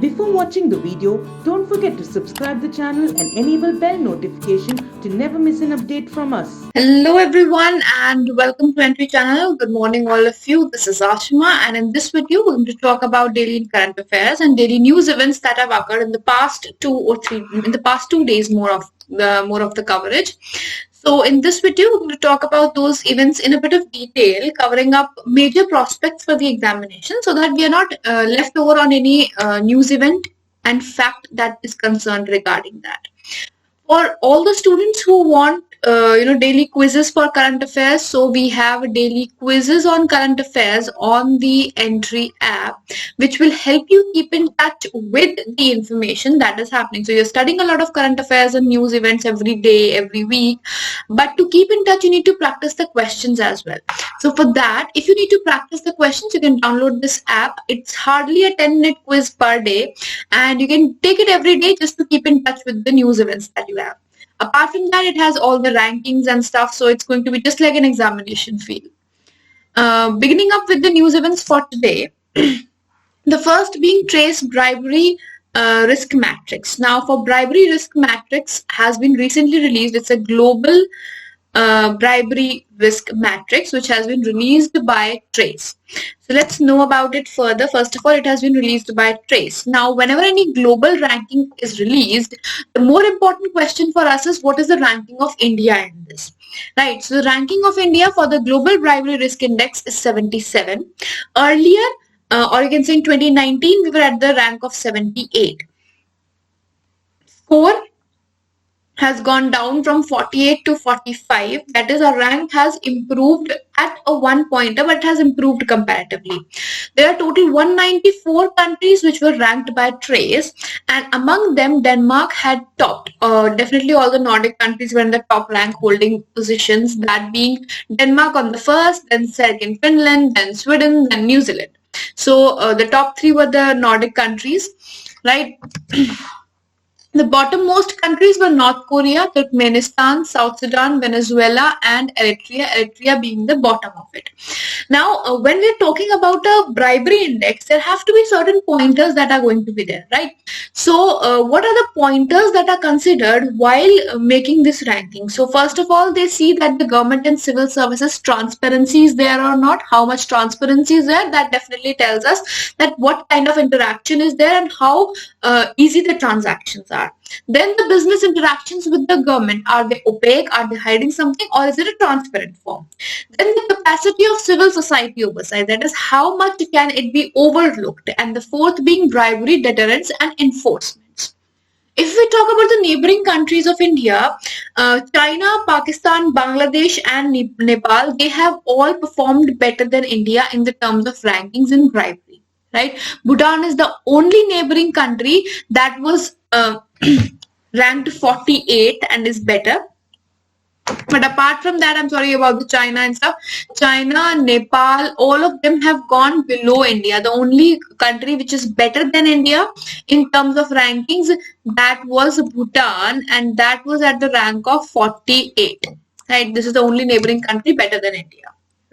Before watching the video, don't forget to subscribe the channel and enable bell notification to never miss an update from us. Hello everyone and welcome to Entri channel. Good morning all of you. This is Ashima, and in this video we're going to talk about daily current affairs and daily news events that have occurred in the past 2 days, more of the coverage. So in this video we're going to talk about those events in a bit of detail, covering up major prospects for the examination so that we are not left over on any news event and fact that is concerned regarding that. For all the students who want daily quizzes for current affairs, so we have daily quizzes on current affairs on the Entri app, which will help you keep in touch with the information that is happening. So you're studying a lot of current affairs and news events every day, every week, but to keep in touch you need to practice the questions as well. So for that, if you need to practice the questions, you can download this app. It's hardly a 10-minute quiz per day, and you can take it every day just to keep in touch with the news events that you have. Apart from that, it has all the rankings and stuff, so it's going to be just like an examination field. Beginning up with the news events for today, the first being Trace Bribery Risk Matrix. Now, for Bribery Risk Matrix has been recently released. It's a global bribery risk matrix which has been released by Trace. So let's know about it further. First of all, it has been released by Trace. Now, whenever any global ranking is released, the more important question for us is what is the ranking of India in this, right? So the ranking of India for the Global Bribery Risk Index is 77. Earlier, or you can say in 2019, we were at the rank of 78. Score has gone down from 48 to 45. That is, our rank has improved at a 1 pointer, but it has improved comparatively. There are total 194 countries which were ranked by Trace, and among them Denmark had topped. Definitely all the Nordic countries were in the top rank holding positions, that being Denmark on the first, then second Finland, then Sweden, then New Zealand. So the top three were the Nordic countries, right? The bottommost countries were North Korea, Turkmenistan, South Sudan, Venezuela, and Eritrea, Eritrea being the bottom of it. Now, when we're talking about a bribery index, there have to be certain pointers that are going to be there, right? So, what are the pointers that are considered while making this ranking? So, first of all, they see that the government and civil services transparency is there or not. How much transparency is there? That definitely tells us that what kind of interaction is there and how easy the transactions are. Then the business interactions with the government, are they opaque, are they hiding something, or is it a transparent form? Then the capacity of civil society oversight, that is how much can it be overlooked, and the fourth being bribery, deterrence and enforcement. If we talk about the neighboring countries of India, China, Pakistan, Bangladesh and Nepal, they have all performed better than India in the terms of rankings in bribery, right? Bhutan is the only neighboring country that was ranked 48 and is better. But apart from that, I'm sorry about the China and stuff. China, Nepal, all of them have gone below India. The only country which is better than India in terms of rankings, that was Bhutan, and that was at the rank of 48. Right? This is the only neighboring country better than India.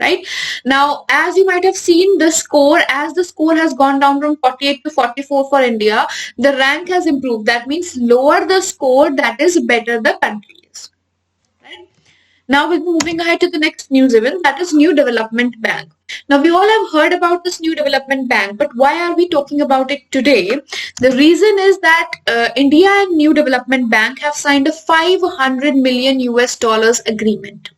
Right now, as you might have seen, the score has gone down from 48 to 44 for India, the rank has improved. That means lower the score, that is better the country is. Right? Now we're moving ahead to the next news event, that is New Development Bank. Now we all have heard about this New Development Bank, but why are we talking about it today? The reason is that India and New Development Bank have signed a $500 million agreement.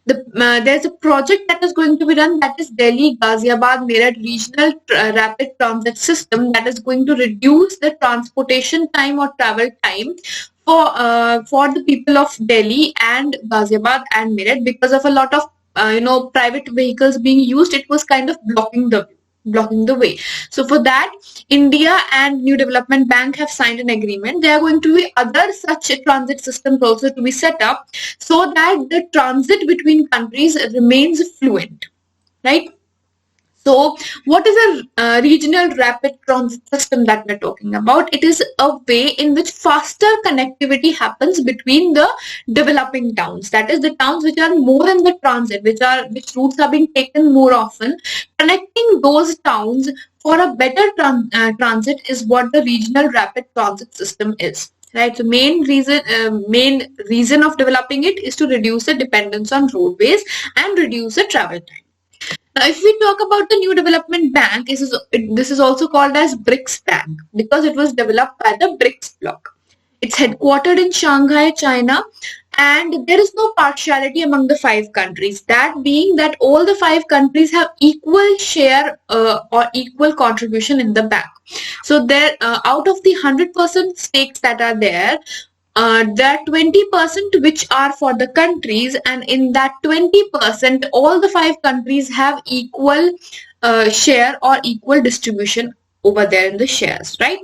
There's a project that is going to be done, that is Delhi Ghaziabad Meerut Regional Rapid Transit System, that is going to reduce the transportation time or travel time for the people of Delhi and Ghaziabad and Meerut. Because of a lot of private vehicles being used, it was kind of blocking the way. So for that, India and New Development Bank have signed an agreement. There are going to be other such transit systems also to be set up so that the transit between countries remains fluent, right? So what is a regional rapid transit system that we're talking about? It is a way in which faster connectivity happens between the developing towns. That is, the towns which are more in the transit, which routes are being taken more often. Connecting those towns for a better transit is what the regional rapid transit system is. Right. So main reason of developing it is to reduce the dependence on roadways and reduce the travel time. Now, if we talk about the new development bank, this is also called as BRICS Bank because it was developed by the BRICS bloc. It's headquartered in Shanghai, China, and there is no partiality among the 5 countries. That being that all the 5 countries have equal share or equal contribution in the bank. So there, out of the 100% stakes that are there, there are 20% which are for the countries, and in that 20%, all the 5 countries have equal share or equal distribution over there in the shares, right?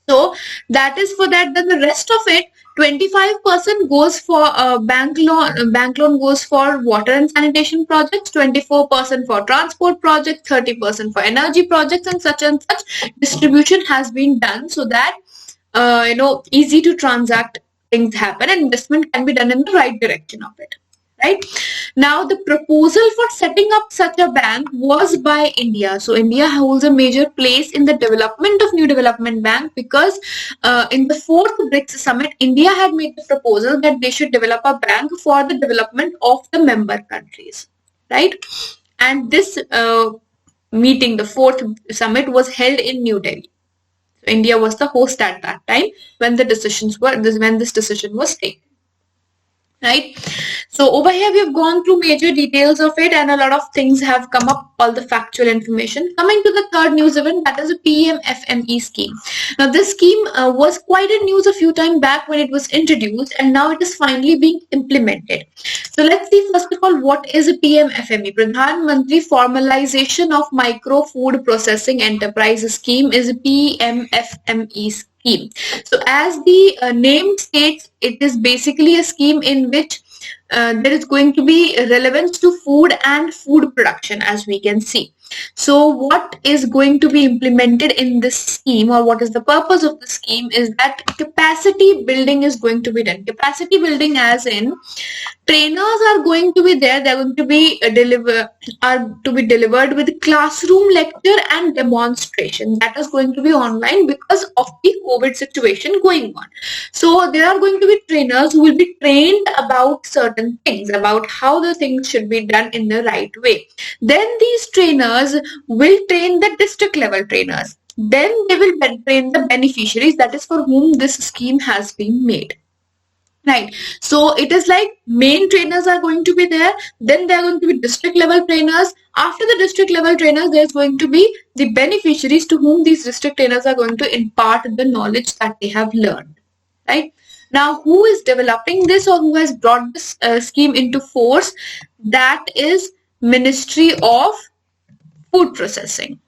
So that is for that. Then the rest of it, 25% goes for bank loan. Bank loan goes for water and sanitation projects, 24% for transport projects, 30% for energy projects, and such distribution has been done so that easy to transact things happen and investment can be done in the right direction of it. Right now, the proposal for setting up such a bank was by India. So India holds a major place in the development of new development bank because in the 4th BRICS summit, India had made the proposal that they should develop a bank for the development of the member countries. Right, and this meeting, the 4th summit, was held in New Delhi. India was the host at that time when this decision was taken. Right. So over here we have gone through major details of it and a lot of things have come up, all the factual information. Coming to the third news event, that is a PMFME scheme. Now this scheme was quite in news a few time back when it was introduced, and now it is finally being implemented. So let's see first of all what is a PMFME. Pradhan Mantri Formalization of Micro Food Processing Enterprise Scheme is a PMFME scheme. So as the name states, it is basically a scheme in which there is going to be relevance to food and food production, as we can see. So what is going to be implemented in this scheme, or what is the purpose of the scheme, is that capacity building is going to be done. Capacity building as in trainers are going to be there. They're going to be delivered with classroom lecture and demonstration. That is going to be online because of the COVID situation going on. So there are going to be trainers who will be trained about certain things, about how the things should be done in the right way. Then these trainers will train the district level trainers. Then they will train the beneficiaries, that is for whom this scheme has been made. Right. So it is like main trainers are going to be there. Then there are going to be district level trainers. After the district level trainers, there's going to be the beneficiaries to whom these district trainers are going to impart the knowledge that they have learned. Right. Now, who is developing this or who has brought this scheme into force? That is Ministry of Food Processing.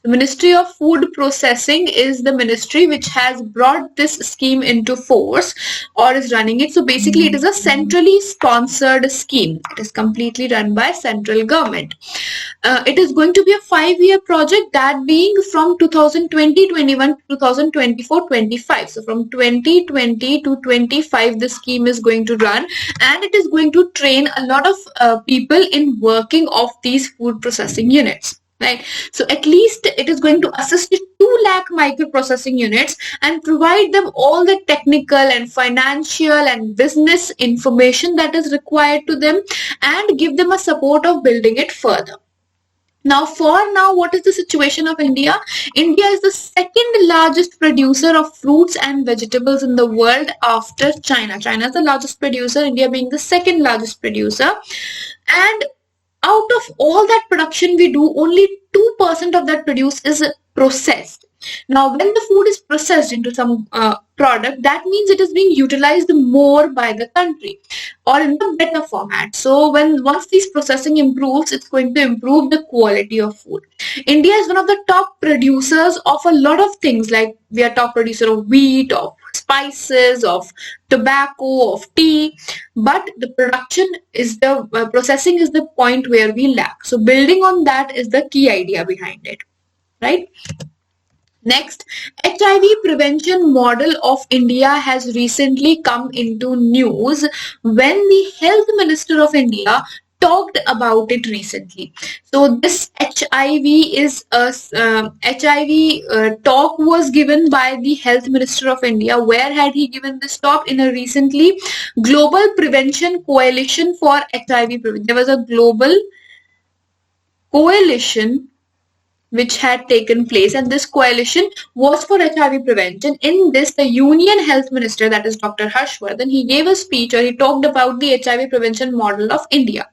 The Ministry of Food Processing is the ministry which has brought this scheme into force or is running it. So basically it is a centrally sponsored scheme. It is completely run by central government. It is going to be a 5-year project, that being from 2020-21 to 2024-25. So from 2020 to 25 the scheme is going to run, and it is going to train a lot of people in working of these food processing units. Right. So at least it is going to assist 2 lakh microprocessing units and provide them all the technical and financial and business information that is required to them and give them a support of building it further. Now, what is the situation of India? India is the second largest producer of fruits and vegetables in the world after China. China is the largest producer, India being the second largest producer. And out of all that production we do, only 2% of that produce is processed. Now, when the food is processed into some product, that means it is being utilized more by the country or in a better format. So once this processing improves, it's going to improve the quality of food. India is one of the top producers of a lot of things, like we are top producer of wheat, of spices, of tobacco, of tea, but the production is the processing is the point where we lack. So building on that is the key idea behind it, right? Next, HIV prevention model of India has recently come into news when the Health Minister of India talked about it recently. So this HIV talk was given by the Health Minister of India. Where had he given this talk? In a recently Global Prevention Coalition for HIV Prevention. There was a global coalition which had taken place, and this coalition was for HIV prevention. In this, the Union Health Minister, that is Dr. Harshvardhan, he gave a speech, or he talked about the HIV prevention model of India.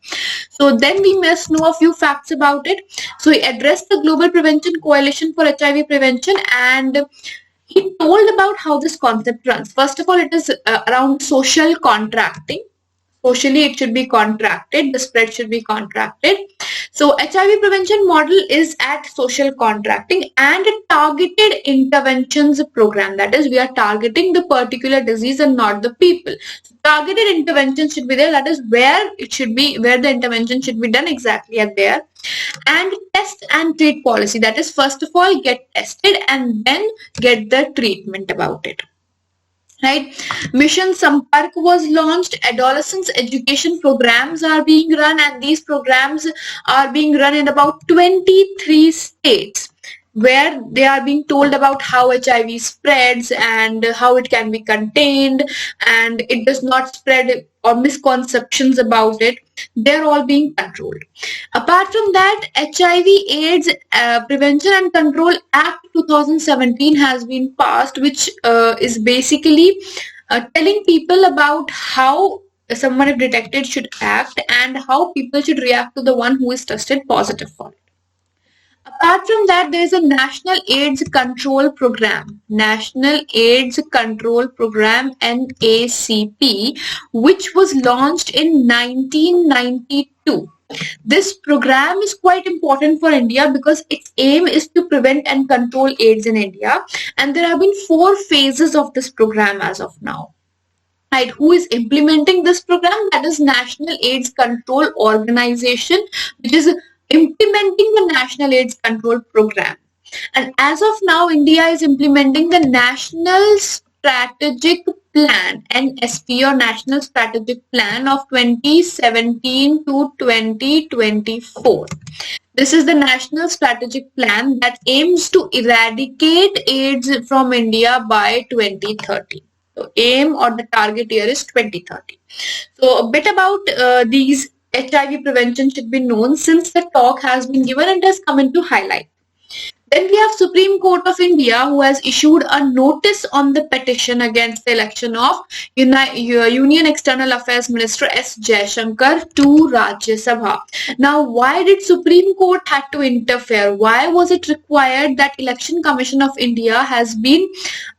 So then we must know a few facts about it. So he addressed the Global Prevention Coalition for HIV prevention, and he told about how this concept runs. First of all, it is around social contracting. Socially, it should be contracted. The spread should be contracted. So HIV prevention model is at social contracting and a targeted interventions program. That is, we are targeting the particular disease and not the people. So targeted intervention should be there. That is where it should be, where the intervention should be done exactly at there. And test and treat policy. That is, first of all, get tested and then get the treatment about it. Right, Mission Sampark was launched. Adolescents education programs are being run, and these programs are being run in about 23 states, where they are being told about how HIV spreads and how it can be contained and it does not spread, or misconceptions about it. They're all being controlled. Apart from that, HIV AIDS Prevention and Control Act 2017 has been passed, which is basically telling people about how someone, if detected, should act and how people should react to the one who is tested positive for it. Apart from that, there is a National AIDS Control Program, National AIDS Control Program, NACP, which was launched in 1992. This program is quite important for India because its aim is to prevent and control AIDS in India, and there have been 4 phases of this program as of now. Right, who is implementing this program? That is National AIDS Control Organization, which is implementing the National AIDS Control Program. And as of now, India is implementing the National Strategic Plan, NSP, or National Strategic Plan of 2017 to 2024. This is the National Strategic Plan that aims to eradicate AIDS from India by 2030. So aim or the target year is 2030. So a bit about these HIV prevention should be known since the talk has been given and has come into highlight. Then we have Supreme Court of India, who has issued a notice on the petition against the election of Union External Affairs Minister S. Jaishankar to Rajya Sabha. Now, why did Supreme Court had to interfere? Why was it required that Election Commission of India has been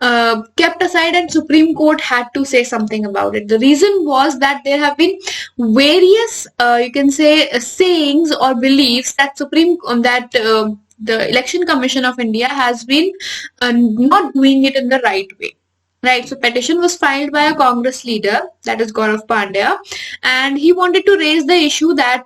kept aside and Supreme Court had to say something about it? The reason was that there have been various, you can say, sayings or beliefs that the Election Commission of India has been not doing it in the right way. Right, so petition was filed by a Congress leader, that is Gaurav Pandya, and he wanted to raise the issue that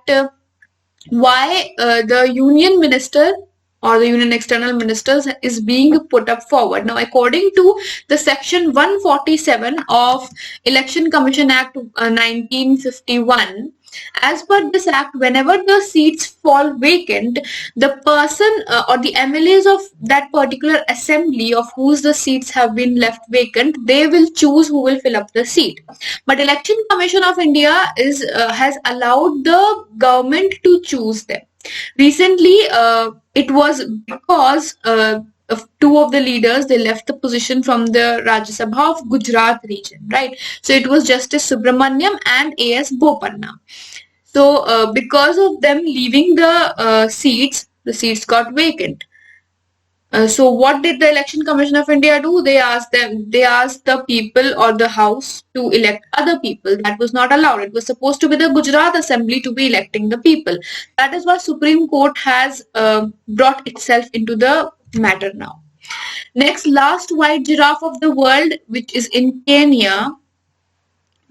why the Union Minister or the Union External Ministers is being put up forward. Now, according to the section 147 of Election Commission Act 1951, as per this act, whenever the seats fall vacant, the person or the MLAs of that particular assembly of whose the seats have been left vacant, they will choose who will fill up the seat. But Election Commission of India has allowed the government to choose them. Recently, it was because of 2 of the leaders, they left the position from the Rajya Sabha of Gujarat region, right? So it was Justice Subramaniam and A.S. Bopanna. So because of them leaving the seats got vacant. So what did the Election Commission of India do? They asked the people or the house to elect other people. That was not allowed. It was supposed to be the Gujarat Assembly to be electing the people. That is why Supreme Court has brought itself into the matter now. Next, last white giraffe of the world, which is in Kenya,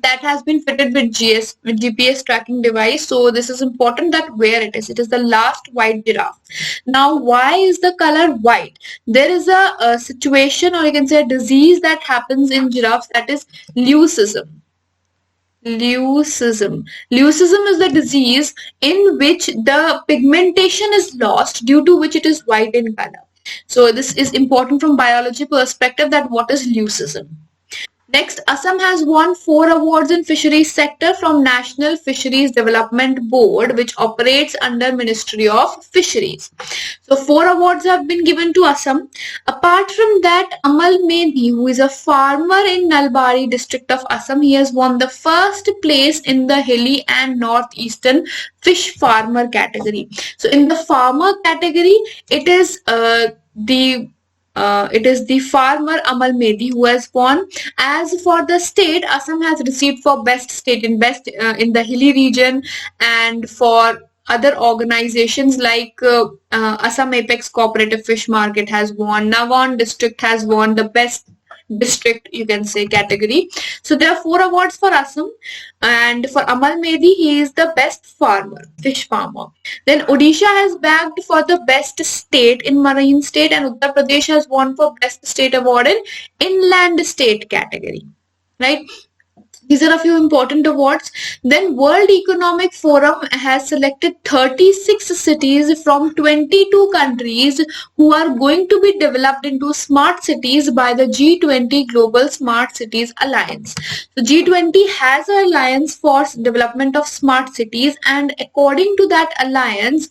that has been fitted with GPS tracking device. So this is important that where it is. It is the last white giraffe. Now, why is the color white? There is a situation, or you can say a disease that happens in giraffes, that is leucism. Leucism. Leucism is the disease in which the pigmentation is lost, due to which it is white in color. So this is important from biology perspective, that what is leucism. Next, Assam has won 4 awards in fisheries sector from National Fisheries Development Board, which operates under Ministry of Fisheries. So 4 awards have been given to Assam. Apart from that, Amal Medhi, who is a farmer in Nalbari district of Assam, he has won the first place in the hilly and northeastern fish farmer category. So in the farmer category, it is the farmer Amal Medhi who has won. As for the state, Assam has received for best state in in the hilly region, and for other organizations like Assam Apex Cooperative Fish Market has won. Navon district has won the best district, you can say, category. So there are 4 awards for Assam, and for Amal Medhi, he is the best farmer, fish farmer. Then Odisha has bagged for the best state in marine state, and Uttar Pradesh has won for best state award in inland state category, right? These are a few important awards. Then World Economic Forum has selected 36 cities from 22 countries who are going to be developed into smart cities by the G20 Global Smart Cities Alliance. So G20 has an alliance for development of smart cities, and according to that alliance,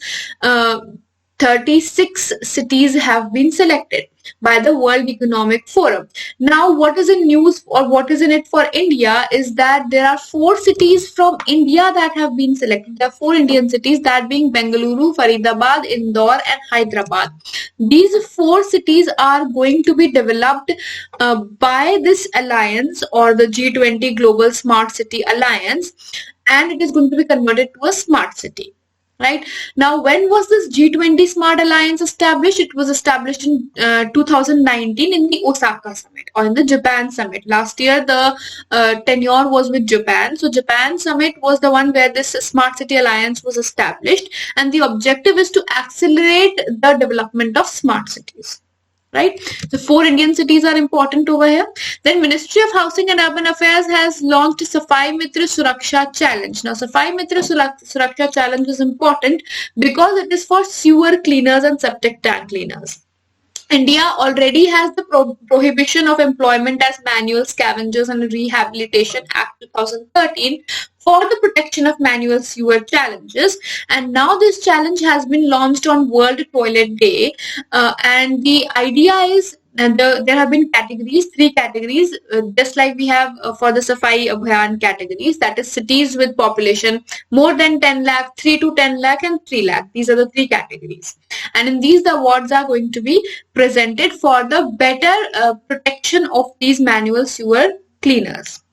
36 cities have been selected by the World Economic Forum. Now, what is in news, or what is in it for India, is that there are 4 cities from India that have been selected. There are 4 Indian cities, that being Bengaluru, Faridabad, Indore and Hyderabad. These 4 cities are going to be developed by this alliance, or the G20 Global Smart City Alliance, and it is going to be converted to a smart city. Right now, when was this G20 Smart Alliance established? It was established in 2019 in the Osaka Summit, or in the Japan Summit. Last year, the tenure was with Japan. So Japan Summit was the one where this Smart City Alliance was established, and the objective is to accelerate the development of smart cities. Right, so 4 Indian cities are important over here. Then Ministry of Housing and Urban Affairs has launched Safai Mitra Suraksha Challenge. Now, Safai Mitra Suraksha Challenge is important because it is for sewer cleaners and septic tank cleaners. India already has the Prohibition of Employment as Manual Scavengers and Rehabilitation Act 2013 for the protection of manual sewer challenges, and now this challenge has been launched on World Toilet Day, and the idea is, there have been categories, 3 categories, just like we have for the Safai Abhiyan categories, that is cities with population more than 10 lakh, 3 to 10 lakh and 3 lakh. These are the 3 categories. And in these, the awards are going to be presented for the better protection of these manual sewer cleaners.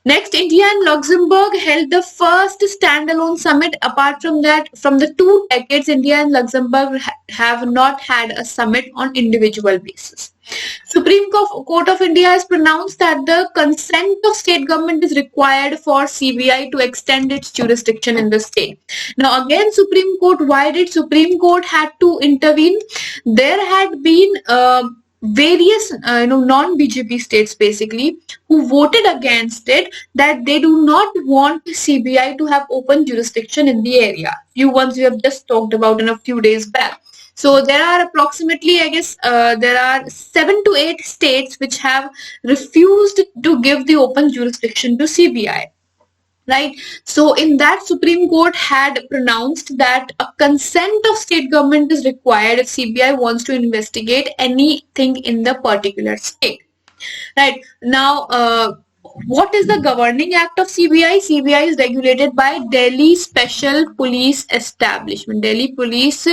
Next, India and Luxembourg held the first standalone summit. Apart from that, from the 2 decades, India and Luxembourg have not had a summit on individual basis. Supreme Court of India has pronounced that the consent of state government is required for CBI to extend its jurisdiction in the state. Now again, Supreme Court, why did Supreme Court had to intervene? There had been various non-BJP states basically who voted against it, that they do not want CBI to have open jurisdiction in the area. Few ones we have just talked about in a few days back. So there are approximately, I guess, there are 7 to 8 states which have refused to give the open jurisdiction to CBI. Right. So in that, Supreme Court had pronounced that a consent of state government is required if CBI wants to investigate anything in the particular state. Right. Now, what is the governing act of CBI? CBI is regulated by Delhi Special Police Establishment, Delhi Police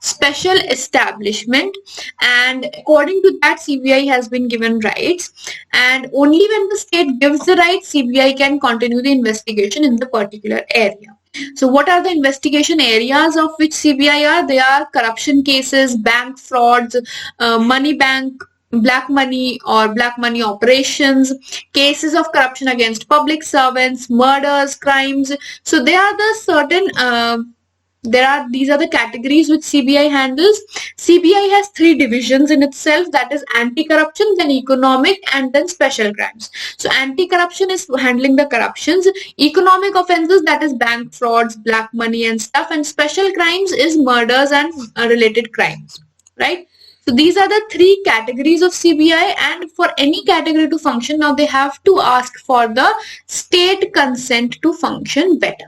Special Establishment, and according to that, CBI has been given rights, and only when the state gives the rights, CBI can continue the investigation in the particular area. So what are the investigation areas of which CBI are? They are corruption cases, bank frauds, money bank, black money or black money operations, cases of corruption against public servants, murders, crimes. So they are the certain these are the categories which CBI handles. CBI has 3 divisions in itself, that is anti-corruption, then economic, and then special crimes. So anti-corruption is handling the corruptions, economic offenses, that is bank frauds, black money and stuff, and special crimes is murders and related crimes, right? So these are the 3 categories of CBI, and for any category to function, now they have to ask for the state consent to function better.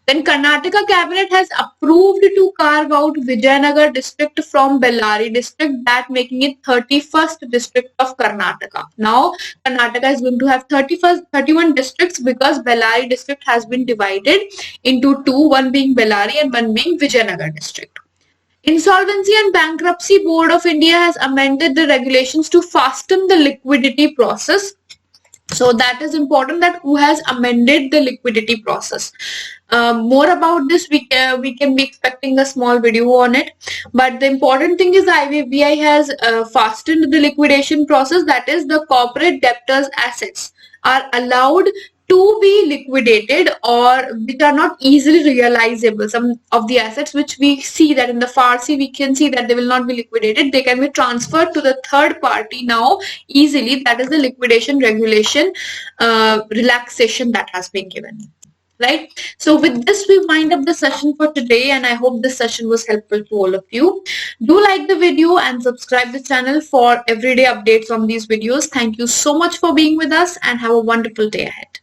Then Karnataka cabinet has approved to carve out Vijayanagar district from Bellary district, that making it 31st district of Karnataka. Now Karnataka is going to have 31 districts because Bellary district has been divided into 2, one being Bellary and one being Vijayanagar district. Insolvency and Bankruptcy Board of India has amended the regulations to fasten the liquidity process. So that is important, that who has amended the liquidity process. More about this, we can be expecting a small video on it. But the important thing is the IBI has fastened the liquidation process, that is the corporate debtors' assets are allowed to be liquidated or which are not easily realizable. Some of the assets which we see that in the Farsi, we can see that they will not be liquidated. They can be transferred to the third party now easily. That is the liquidation regulation relaxation that has been given. Right. So with this, we wind up the session for today, and I hope this session was helpful to all of you. Do like the video and subscribe the channel for everyday updates on these videos. Thank you so much for being with us, and have a wonderful day ahead.